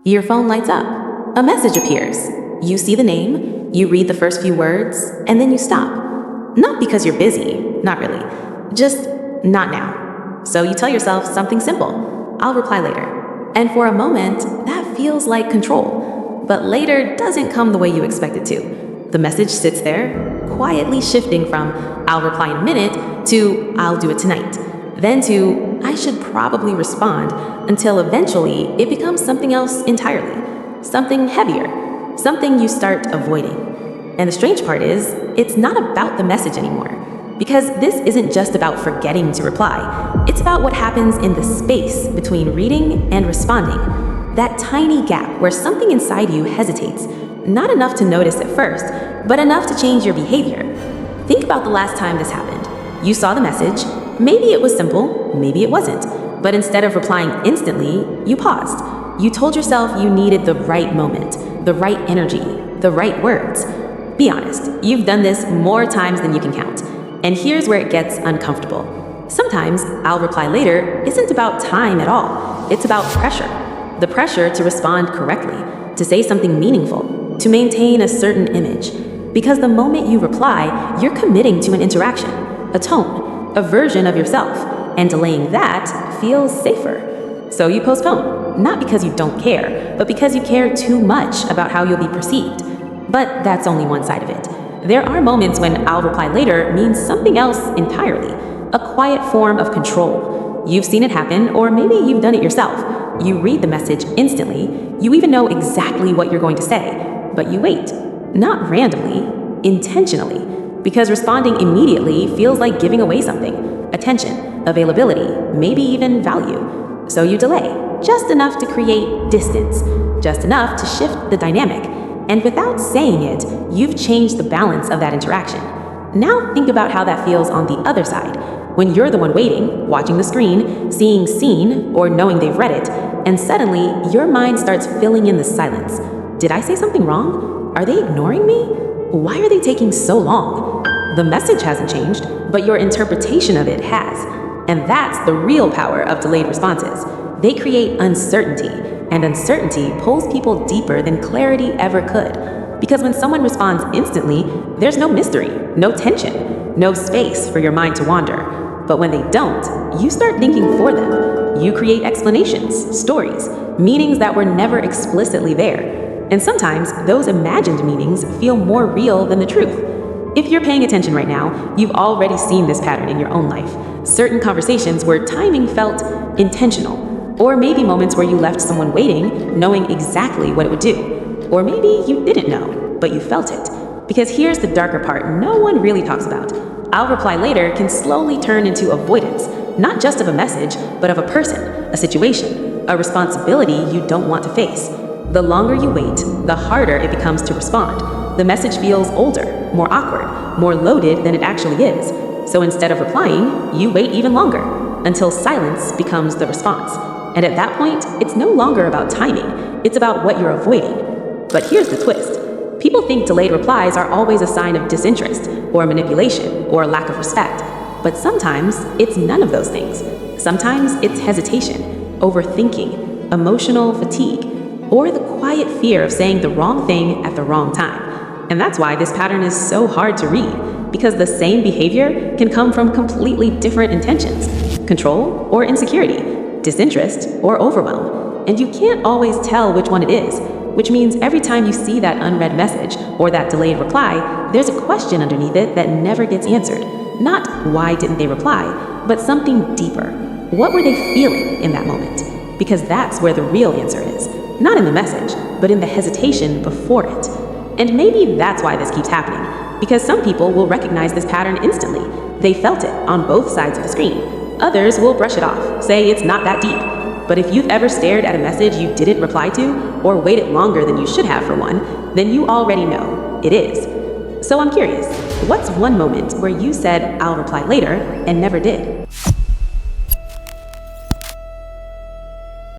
Your phone lights up. A message appears. You see the name, you read the first few words, and then you stop. Not because you're busy, not really. Just not now. So you tell yourself something simple. I'll reply later. And for a moment, that feels like control. But later doesn't come the way you expect it to. The message sits there, quietly shifting from I'll reply in a minute to I'll do it tonight. Then to I should probably respond, until eventually it becomes something else entirely. Something heavier. Something you start avoiding. And the strange part is, it's not about the message anymore. Because this isn't just about forgetting to reply. It's about what happens in the space between reading and responding. That tiny gap where something inside you hesitates. Not enough to notice at first, but enough to change your behavior. Think about the last time this happened. You saw the message. Maybe it was simple, maybe it wasn't. But instead of replying instantly, you paused. You told yourself you needed the right moment, the right energy, the right words. Be honest, you've done this more times than you can count. And here's where it gets uncomfortable. Sometimes I'll reply later isn't about time at all. It's about pressure. The pressure to respond correctly, to say something meaningful, to maintain a certain image. Because the moment you reply, you're committing to an interaction, a tone, a version of yourself, and delaying that feels safer. So you postpone, not because you don't care, but because you care too much about how you'll be perceived. But that's only one side of it. There are moments when I'll reply later means something else entirely, a quiet form of control. You've seen it happen, or maybe you've done it yourself. You read the message instantly, you even know exactly what you're going to say, but you wait, not randomly, intentionally, because responding immediately feels like giving away something, attention, availability, maybe even value. So you delay, just enough to create distance, just enough to shift the dynamic. And without saying it, you've changed the balance of that interaction. Now think about how that feels on the other side, when you're the one waiting, watching the screen, seeing seen, or knowing they've read it, and suddenly your mind starts filling in the silence. Did I say something wrong? Are they ignoring me? Why are they taking so long? The message hasn't changed, but your interpretation of it has. And that's the real power of delayed responses. They create uncertainty, and uncertainty pulls people deeper than clarity ever could. Because when someone responds instantly, there's no mystery, no tension, no space for your mind to wander. But when they don't, you start thinking for them. You create explanations, stories, meanings that were never explicitly there. And sometimes those imagined meanings feel more real than the truth. If you're paying attention right now, you've already seen this pattern in your own life. Certain conversations where timing felt intentional. Or maybe moments where you left someone waiting, knowing exactly what it would do. Or maybe you didn't know, but you felt it. Because here's the darker part no one really talks about. I'll reply later can slowly turn into avoidance, not just of a message, but of a person, a situation, a responsibility you don't want to face. The longer you wait, the harder it becomes to respond. The message feels older, more awkward, more loaded than it actually is. So instead of replying, you wait even longer, until silence becomes the response. And at that point, it's no longer about timing, it's about what you're avoiding. But here's the twist. People think delayed replies are always a sign of disinterest, or manipulation, or a lack of respect. But sometimes it's none of those things. Sometimes it's hesitation, overthinking, emotional fatigue, or the quiet fear of saying the wrong thing at the wrong time. And that's why this pattern is so hard to read, because the same behavior can come from completely different intentions, control or insecurity, disinterest or overwhelm. And you can't always tell which one it is, which means every time you see that unread message or that delayed reply, there's a question underneath it that never gets answered. Not why didn't they reply, but something deeper. What were they feeling in that moment? Because that's where the real answer is. Not in the message, but in the hesitation before it. And maybe that's why this keeps happening, because some people will recognize this pattern instantly. They felt it on both sides of the screen. Others will brush it off, say it's not that deep. But if you've ever stared at a message you didn't reply to, or waited longer than you should have for one, then you already know it is. So I'm curious, what's one moment where you said, I'll reply later, and never did?